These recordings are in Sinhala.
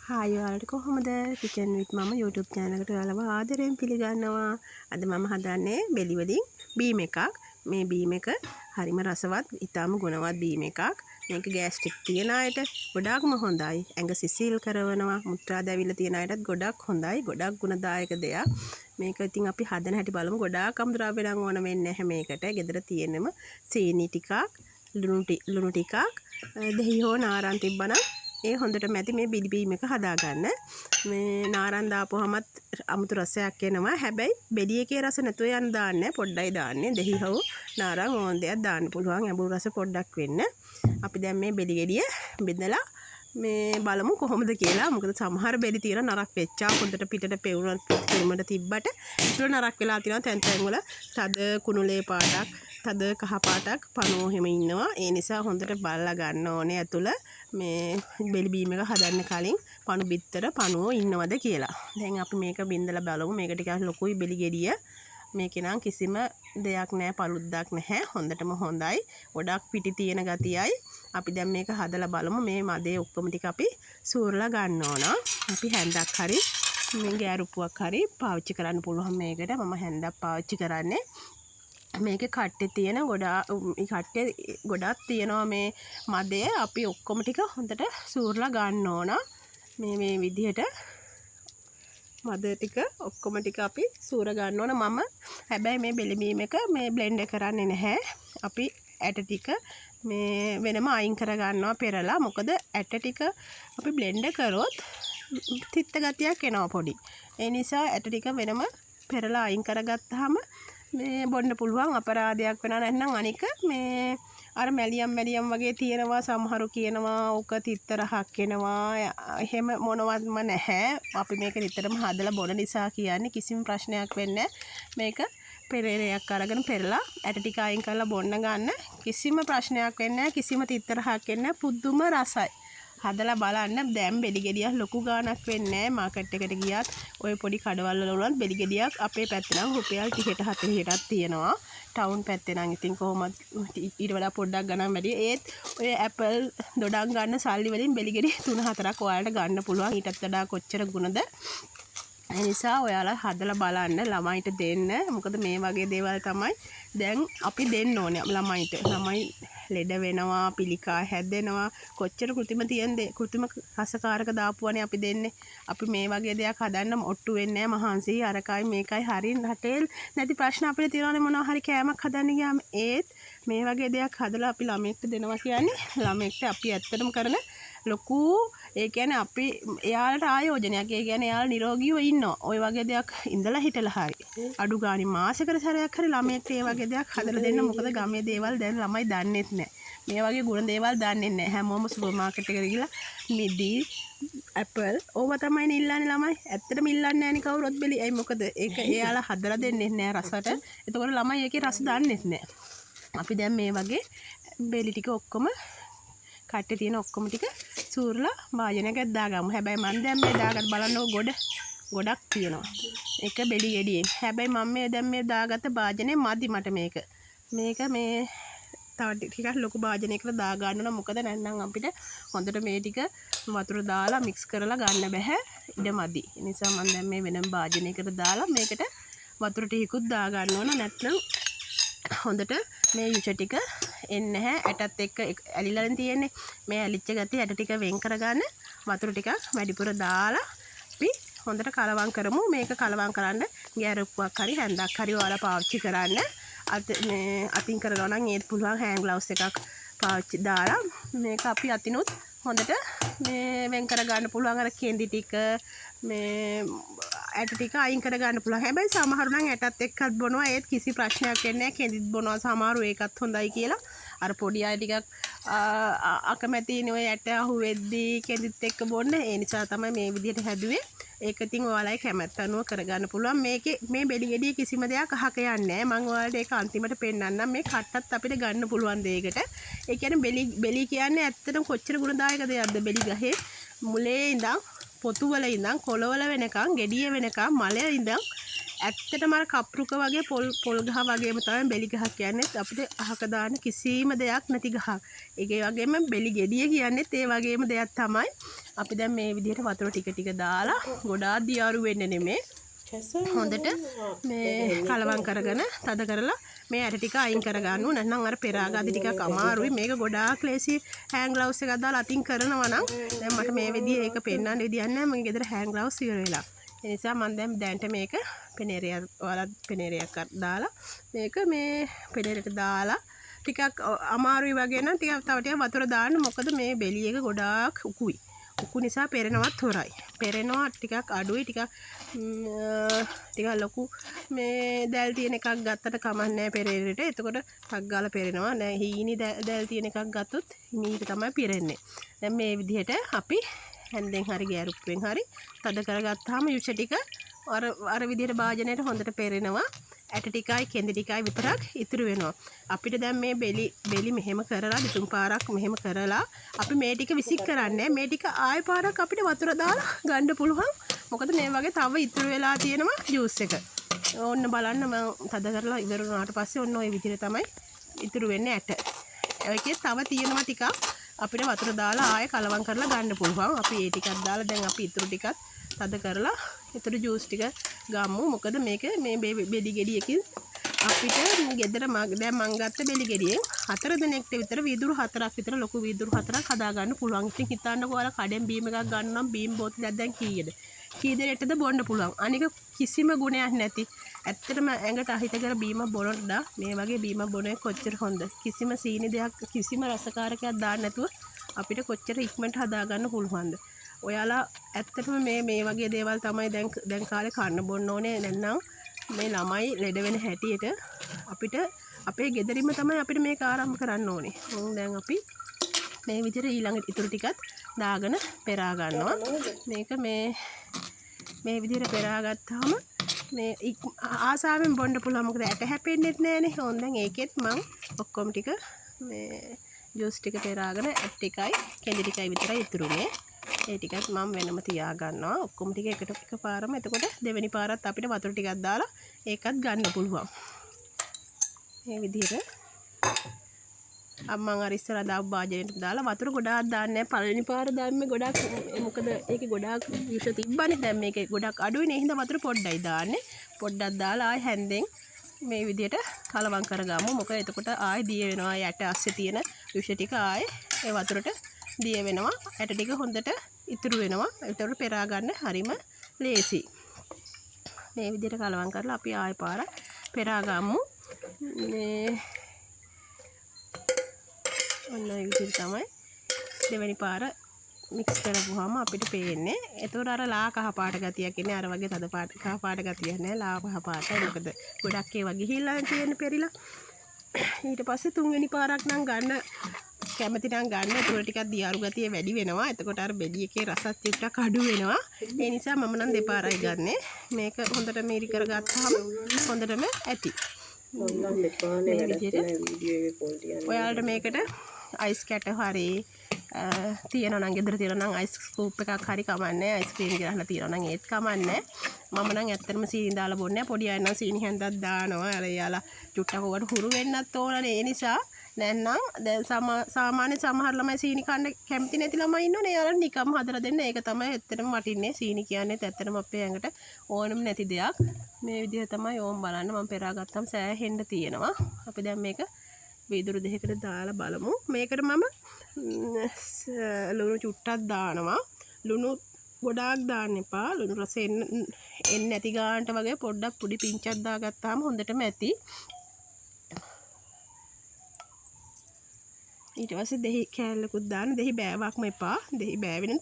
හායි ඔයාලට කොහොමද? කිචන් විත් මම YouTube channel එකට ඔයාලව ආදරයෙන් පිළිගන්නවා. අද මම හදන්නේ බෙලි වලින් බීම් එකක්. මේ බීම් එක හරිම රසවත්, ඊටාම ගුණවත් බීම් එකක්. මේක ගෑස්ට්‍රික් තියන අයට ගොඩාක්ම හොඳයි. ඇඟ සිසිල් කරනවා, මුත්‍රා දැවිල්ල තියන අයටත් ගොඩක් හොඳයි. ගොඩක් ගුණදායක දෙයක්. මේක ඉතින් අපි හදන හැටි බලමු. ගොඩාක් අමුද්‍රව්‍ය නම් ඕන වෙන්නේ නැහැ මේකට. ගෙදර තියෙනම සීනි ටිකක්, ලුණු ටිකක්, දෙහි හෝ නාරන් තිබ්බනම් ඒ හොඳට මැති මේ බිලි බීම් එක හදාගන්න. මේ නාරන් දාපුවමත් අමුතු රසයක් එනවා. හැබැයි බෙලි එකේ රස නැතුව යන දාන්නේ පොඩ්ඩයි දාන්නේ. දෙහි හෝ නාරන් ඕන දෙයක් දාන්න පුළුවන්. ඇඹුල් රස පොඩ්ඩක් වෙන්න. අපි දැන් මේ බෙලි ගෙඩිය බෙදලා මේ බලමු කොහොමද කියලා. මොකද සමහර බෙලි තියෙන නරක් වෙච්චා හොඳට පිටට පෙවුනත් කිරිමට තිබ්බට ඒක නරක් වෙලා තියෙනවා. තැන් තැන් වල තද කුණුලේ පාටක්, තද කහ පාටක් පණුව හැම ඉන්නවා. ඒ නිසා හොඳට බලලා ගන්න ඕනේ ඇතුළ මේ බෙලි බීම් එක හදන්න කලින් පණු බිත්තර පණුව ඉන්නවද කියලා. දැන් අපි මේක බින්දලා බලමු. මේක ටිකක් ලොකුයි බෙලි ගෙඩිය. මේකේ නම් කිසිම දෙයක් නැහැ, පළුද්දක් නැහැ. හොඳටම හොඳයි. ගොඩක් පිටි තියෙන ගතියයි. අපි දැන් මේක හදලා බලමු. මේ මදේ ඔක්කොම ටික අපි සූරලා ගන්න ඕන. අපි හැන්දක් හරි මේ ගෑරුප්පුවක් හරි පාවිච්චි කරන්න පුළුවන් මේකට. මම හැන්දක් පාවිච්චි කරන්නේ. මේකේ කට්ටේ තියෙන ගොඩක් තියෙනවා මේ මදේ. අපි ඔක්කොම ටික හොඳට සූරලා ගන්න ඕන. මේ විදිහට මද ටික ඔක්කොම ටික අපි සූර ගන්න ඕන. මම හැබැයි මේ බෙලි බීම් එක මේ බ්ලෙන්ඩ් කරන්නේ නැහැ. අපි ඇට ටික මේ වෙනම අයින් කර ගන්නවා පෙරලා. මොකද ඇට ටික අපි බ්ලෙන්ඩ් කරොත් තිත්ත ගතියක් එනවා පොඩි. ඒ නිසා ඇට ටික වෙනම පෙරලා අයින් කරගත්තාම මේ බොන්න පුළුවන්. අපරාධයක් වෙනා නැත්නම් අනික මේ අර මැලියම් වගේ තියෙනවා. සමහරු කියනවා ඕක තිත්ත රහක් එනවා. එහෙම මොනවත්ම නැහැ. අපි මේක නිතරම හදලා බොන නිසා කියන්නේ කිසිම ප්‍රශ්නයක් වෙන්නේ මේක පෙරේරයක් අරගෙන පෙරලා ඇට ටික අයින් කරලා බොන්න ගන්න. කිසිම ප්‍රශ්නයක් වෙන්නේ කිසිම තිත්ත රහක් එන්නේ පුදුම රසයි. හදලා බලන්න. දැන් බෙලි ගෙඩියක් ලොකු ගාණක් වෙන්නේ නැහැ. මාකට් එකට ගියත් ඔය පොඩි කඩවල වල උනත් බෙලි ගෙඩියක් අපේ පැත්තේ නම් රුපියල් 30ට 40ටත් තියෙනවා. ටවුන් පැත්තේ නම් ඉතින් කොහොමද ඊට වඩා පොඩ්ඩක් ගණන් වැඩි. ඒත් ඔය ඇපල් දොඩම් ගන්න සල්ලි වලින් බෙලි ගෙඩි 3-4ක් ඔයාලට ගන්න පුළුවන්. ඊටත් වඩා කොච්චර ගුණද. ඒ නිසා ඔයාලා හදලා බලන්න, ළමයිට දෙන්න. මොකද මේ වගේ දේවල් තමයි දැන් අපි දෙන්න ඕනේ ළමයිට. ළමයි ලෙඩ වෙනවා, පිළිකා හැදෙනවා. කොච්චර කෘත්‍රිම රසකාරක දාපුවානේ අපි දෙන්නේ. අපි මේ වගේ දෙයක් හදන්න ඔට්ටු වෙන්නේ නැහැ. මහන්සි අරකයි මේකයි හරින් රටේල් නැති ප්‍රශ්න අපිට තියෙනවානේ මොනවා හරි කෑමක් හදන්න ගියාම. ඒත් මේ වගේ දෙයක් හදලා අපි ළමෙක්ට දෙනවා කියන්නේ ළමෙක්ට අපි ඇත්තටම කරන ලොකු, ඒ කියන්නේ අපි එයාලට ආයෝජනයක්. ඒ කියන්නේ එයාලා නිරෝගීව ඉන්නවා. ওই වගේ දෙයක් ඉඳලා හිටලා හරි අඩු ගානේ මාසෙකට සැරයක් හරි ළමයෙක්ට ඒ වගේ දෙයක් හදලා දෙන්න. මොකද ගමේ දේවල් දැන් ළමයි දන්නෙත් නැහැ. මේ වගේ ගුණ දේවල් දන්නේ නැහැ. හැමෝම සුපර් මාකට් එකට ගිහලා මිදි, ඇපල් ඕවා තමයි ඉල්ලන්නේ ළමයි. ඇත්තටම ඉල්ලන්නේ නැහනේ කවුරුත් බෙලි. ඒ මොකද ඒක එයාලා හදලා දෙන්නේ නැහැ රසට. එතකොට ළමයි ඒකේ රස දන්නෙත් නැහැ. අපි දැන් මේ වගේ බෙලි ටික ඔක්කොම කට්ටේ තියෙන ඔක්කොම ටික සූරලා භාජනයකට දාගමු. හැබැයි මම දැන් මේ දාගත් බලන්නකො ගොඩක් තියෙනවා. එක බෙලි ගෙඩියෙන්. හැබැයි මම මේ දැන් මේ දාගත්ත භාජනේ මදි මට මේක. මේ තව ටිකක් ලොකු භාජනයකට දා ගන්න ඕන. මොකද නැත්නම් අපිට හොඳට මේ ටික වතුර දාලා මික්ස් කරලා ගන්න බෑ. ඉඩ මදි. ඒ නිසා මම දැන් මේ වෙනම භාජනයකට දාලා මේකට වතුර ටිකකුත් දා ගන්න ඕන. නැත්නම් හොඳට මේ යුච ටික එන්නේ නැහැ. ඇටත් එක්ක ඇලිලානේ තියෙන්නේ. මේ ඇලිච්ච ගතිය ඇට ටික වෙන් කරගන්න වතුර ටිකක් වැඩිපුර දාලා අපි හොඳට කලවම් කරමු. මේක කලවම් කරන්න ගෑරුප්පුවක් හරි හැන්දක් හරි ඔයාලා පාවිච්චි කරන්න. අතින් කරනවා නම් ඒත් පුළුවන්. හෑන්ඩ් ග්ලව්ස් එකක් පාවිච්චි දාලා මේක අපි අතිනුත් හොඳට මේ වෙන් කර ගන්න පුළුවන්. අර කෙන්දි ටික මේ ඇට ටික අයින් කර ගන්න පුළුවන්. හැබැයි සමහරු නම් ඇටත් එක්කත් බොනවා. ඒත් කිසි ප්‍රශ්නයක් වෙන්නේ නැහැ. කෙන්දිත් බොනවා සමහරු. ඒකත් හොඳයි කියලා. අර පොඩි අය ටිකක් අකමැතිනේ ඔය ඇට අහුවෙද්දී කෙන්දිත් එක්ක බොන්න. ඒ නිසා තමයි මේ විදිහට හැදුවේ. ඒක ඉතින් ඔයාලයි කැමැත්ත අනුව කරගන්න පුළුවන්. මේකේ මේ බෙලි ගෙඩිය කිසිම දෙයක් අහක යන්නේ නැහැ. මම ඔයාලට ඒක අන්තිමට පෙන්නන්නම්. මේ කට්ටත් අපිට ගන්න පුළුවන් දෙයකට. ඒ කියන්නේ බෙලි කියන්නේ ඇත්තටම කොච්චර ගුණදායක දෙයක්ද. බෙලි ගහේ මුලේ ඉඳන් පොතු වල ඉඳන් කොළවල වෙනකන්, ගෙඩිය වෙනකන්, මලේ ඉඳන් ඇත්තටම අර කප්රුක වගේ පොල් ගහ වගේම තමයි බෙලි ගහ කියන්නේ. අපිට අහක දාන්න කිසිම දෙයක් නැති ගහක්. ඒකේ වගේම බෙලි ගෙඩිය කියන්නේත් ඒ වගේම දෙයක් තමයි. අපි දැන් මේ විදිහට වතුර ටික ටික දාලා ගොඩාක් දියාරු වෙන්න නෙමෙයි. හොඳට මේ කලවම් කරගෙන තද කරලා මේ ඇට ටික අයින් කරගන්න ඕන. නැත්නම් අර පෙරාගාදි ටිකක් අමාරුයි. මේක ගොඩාක් ලේසි හෑන්ඩ් ග්ලව්ස් එකක් දාලා අතින් කරනවා නම් දැන් මට මේ විදිහේ ඒක පෙන්වන්න විදියක් නැහැ. මගේ ගෙදර හෑන්ඩ් ග්ලව්ස් ඉවර වෙලා. ඒ නිසා මම දැන්ට මේක පෙනේරයක් දාලා මේක මේ පෙනේරයට දාලා ටිකක් අමාරුයි වගේ නම් ටිකක් තව ටිකක් වතුර දාන්න. මොකද මේ බෙලි එක ගොඩාක් උකුයි. උකු නිසා පෙරෙනවත් හොරයි. පෙරෙනවා ටිකක් අඩුයි. ටිකක් ලොකු මේ දැල් තියෙන එකක් ගත්තට කමක් නැහැ පෙරේරට. එතකොට ටක් ගාලා පෙරෙනවා. නෑ හීනි දැල් තියෙන එකක් ගත්තොත් හිමීට තමයි පිරෙන්නේ. දැන් මේ විදිහට අපි හැන්දෙන් හරි ගෑරුප්පෙන් හරි තද කරගත්තාම යුෂ ටික අර විදිහට භාජනයට හොඳට පෙරෙනවා. ඇට ටිකයි කෙඳි ටිකයි විතරක් ඉතුරු වෙනවා. අපිට දැන් මේ බෙලි මෙහෙම කරලා දෙතුන් පාරක් මෙහෙම කරලා අපි මේ ටික විසික් කරන්නේ. මේ ටික ආයෙ පාරක් අපිට වතුර දාලා ගන්න පුළුවන්. මොකද මේ වගේ තව ඉතුරු වෙලා තියෙනවා ජූස් එක. ඕන්න බලන්න මම තද කරලා ඉවර වුණාට පස්සේ ඔන්න ওই විදිහට තමයි ඉතුරු වෙන්නේ ඇට. ඒකේ තව තියෙනවා ටිකක් අපිට වතුර දාලා ආයෙ කලවම් කරලා ගන්න පුළුවන්. අපි ඒ ටිකක් දාලා දැන් අපි ඉතුරු ටිකත් තද කරලා ඉතුරු ජූස් ටික ගමු. මොකද මේක මේ බෙලි ගෙඩියකින් අපිට ගෙදර දැන් මං ගත්ත බෙලි ගෙඩියෙන් 4 දිනකට විතර වීදුරු 4ක් විතර ලොකු වීදුරු 4ක් හදා ගන්න පුළුවන්. ඉතින් හිතන්නකෝ අර කඩෙන් බීම් එකක් ගන්න නම් බීම් බෝතලයක් දැන් කීයද? කී දෙනෙක්ටද බොන්න පුළුවන්? අනික කිසිම ගුණයක් නැති. ඇත්තටම ඇඟට අහිත කර බීම බොනොත් මේ වගේ බීම බොන එක කොච්චර හොඳ. කිසිම සීනි දෙයක් කිසිම රසකාරකයක් දාන්න නැතුව අපිට කොච්චර ඉක්මනට හදා ගන්න පුළුවන්ද? ඔයාලා ඇත්තටම මේ වගේ දේවල් තමයි දැන් කාලේ කන්න බොන්න ඕනේ. නැත්නම් මේ ළමයි ලෙඩ වෙන හැටියට අපිට අපේ ගෙදරින්ම තමයි අපිට මේක ආරම්භ කරන්න ඕනේ. දැන් අපි මේ විදිහට ඊළඟ ඉතුරු ටිකත් දාගෙන පෙරා ගන්නවා. මේක මේ විදිහට පෙරා ගත්තාම මේ ආසාවෙන් බොන්න පුළුවන්. මොකද ඇට හැපෙන්නෙත් නෑනේ. ඕන් දැන් ඒකෙත් මම ඔක්කොම ටික මේ ජූස් ටික පෙරාගෙන ඇට ටිකයි කෙඳි ටිකයි විතරයි ඉතුරුනේ. ඒ ටිකත් මම වෙනම තියා ගන්නවා. ඔක්කොම ටික එකපාරම. එතකොට දෙවෙනි පාරත් අපිට වතුර ටිකක් දාලා ඒකත් ගන්න පුළුවන්. මේ විදිහට අම්මන් අර ඉස්සරහ දාපු භාජනයට දාලා වතුර ගොඩාක් දාන්නේ නැහැ. පළවෙනි පාර දැම්මේ ගොඩාක් මොකද ඒකේ ගොඩාක් විෂ තිබ්බනේ. දැන් මේකේ ගොඩාක් අඩුයිනේ. ඒ හින්දා වතුර පොඩ්ඩයි දාන්නේ. පොඩ්ඩක් දාලා ආයෙ හැන්දෙන් මේ විදිහට කලවම් කරගමු. මොකද එතකොට ආයෙ දිය වෙනවා. යට ASCII තියෙන විෂ ටික ආයෙ ඒ වතුරට දිය වෙනවා. ඇට ටික හොඳට ඉතුරු වෙනවා. ඒතකොට පෙරා ගන්න හරිම ලේසි. මේ විදිහට කලවම් කරලා අපි ආයෙ පාරක් පෙරා ගමු. මේ ඔන්න ඒ විදිහට තමයි දෙවෙනි පාර මික්ස් කරපුවාම අපිට පේන්නේ. ඒතකොට අර ලා කහ පාට ගතියක් එන්නේ. අර වගේ තද පාට කහ පාට ගතියක් නෑ. ලා කහ පාටයි. මොකද ගොඩක් ඒවා ගිහිල්ලා තියෙන පෙරිලා. ඊට පස්සේ තුන්වෙනි පාරක් නම් ගන්න කැමති නම් ගන්න. ඒතකොට ටිකක් දියාරු ගතිය වැඩි වෙනවා. එතකොට අර බෙඩි එකේ රසත් ටිකක් අඩු වෙනවා. ඒ නිසා මම නම් දෙපාරයි ගන්නෙ. මේක හොඳට මීරි කරගත්තාම හොඳටම ඇති. ඔයාලට මේකට අයිස් කැට හරි තියෙනවා නම් ගෙදර තියෙනවා නම් අයිස් ස්කූප් එකක් හරි කමන්නේ. අයිස් ක්‍රීම් ගහලා තියෙනවා නම් ඒත් කමන්නේ. මම නම් ඇත්තටම සීනි දාලා බොන්නේ. පොඩි අය නම් සීනි හැන්දක් දානවා. අර යාලා චුට්ටක් ඔකට හුරු වෙන්නත් ඕනනේ. ඒ නිසා නැත්නම් දැන් සාමාන්‍ය සමහර ළමයි සීනි කන්න කැමති නැති ළමයි ඉන්නෝනේ. යාළුවා නිකම් හදලා දෙන්න. ඒක තමයි ඇත්තටම වටින්නේ. සීනි කියන්නේ ඇත්තටම අපේ ඇඟට ඕනම නැති දෙයක්. මේ විදිහ තමයි ඕම් බලන්න මම පෙරා ගත්තම සෑහෙන්න තියෙනවා. අපි දැන් මේක වීදුරු දෙකකට දාලා බලමු. මේකට මම ලුණු චුට්ටක් දානවා. ලුණු ගොඩාක් දාන්න එපා. ලුණු රස එන්නේ නැති ගානට වගේ පොඩ්ඩක් පොඩි පිංචක් දාගත්තාම හොඳටම ඇති. ඊට පස්සේ දෙහි කෑල්ලකුත් දාන්න. දෙහි බෑවක්ම එපා. දෙහි බෑවෙන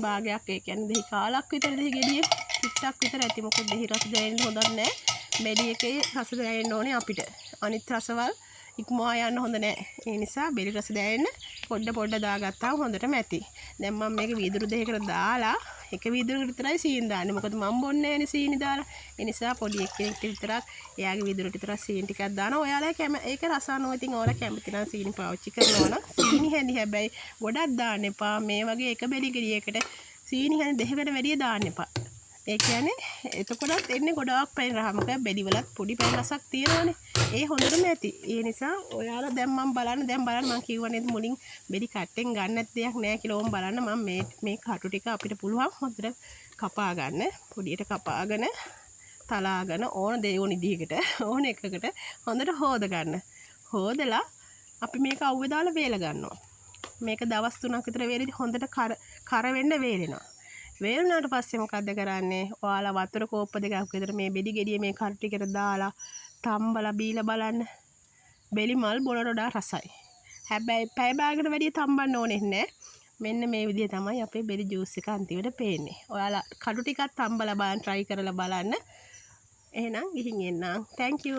භාගයක් ඒ කියන්නේ දෙහි කාලක් විතර දෙහි ගෙඩිය ටිකක් විතර ඇති. මොකද දෙහි රස දැනෙන්න හොඳක් නැහැ. බෙලි එකේ රස දැනෙන්න ඕනේ අපිට. අනිත් රසවල් ඉක්මවා යන්න හොඳ නැහැ. ඒ නිසා බෙලි රස දැනෙන්න පොඩ දාගත්තාම හොඳටම ඇති. දැන් මම මේක වීදුරු දෙකකට දාලා එක වීදුරකට විතරයි සීනි දාන්නේ. මොකද මම බොන්නේ නැහැනේ සීනි දාලා. ඒ නිසා පොඩි එක්කෙනෙක්ට විතරක් එයාගේ වීදුරට විතරක් සීනි ටිකක් දානවා. ඔයාලා ඒක රස අනුව ඉතින් ඔයාලා කැමති නම් සීනි පාවිච්චි කරනවා නම් සීනි හැඳි හැබැයි ගොඩක් දාන්න එපා. මේ වගේ එක බෙලි ගෙඩියකට සීනි හැඳි දෙකකට වැඩිය දාන්න එපා. ඒ කියන්නේ එතකොටත් එන්නේ ගොඩාක් පැණි රහ. මොකද බෙලිවලත් පොඩි පැණි රසක් තියෙනවානේ. ඒ හොඳටම ඇති. ඒ නිසා ඔයාලා දැන් මම බලන්න මම කිව්වා නේද මුලින් බෙලි කට්ටෙන් ගන්නත් දෙයක් නෑ කියලා. ඕම් බලන්න මම මේ කටු ටික අපිට පුළුවන් හොඳට කපා ගන්න. පොඩියට කපාගෙන තලාගෙන ඕන විදිහකට ඕන එකකට හොඳට හොද ගන්න. හොදලා අපි මේක අවුවේ දාලා වේල ගන්නවා. මේක දවස් 3ක් විතර වේලෙදි හොඳට කර වෙන්න වේලෙනවා. වේලුණාට පස්සේ මොකද්ද කරන්නේ? ඔයාලා වතුර කෝප්ප දෙකක් විතර මේ බෙලි ගෙඩිය මේ කටු ටිකට දාලා තම්බලා බීලා බලන්න. බෙලි මල් බොලට වඩා රසයි. හැබැයි පැය භාගයකට වැඩිය තම්බන්න ඕනේ නැහැ. මෙන්න මේ විදිහ තමයි අපේ බෙලි ජූස් එක අන්තිමට පේන්නේ. ඔයාලා කටු ටිකක් තම්බලා බලන්න try කරලා බලන්න. එහෙනම් ගිහින් එන්නම්. Thank you.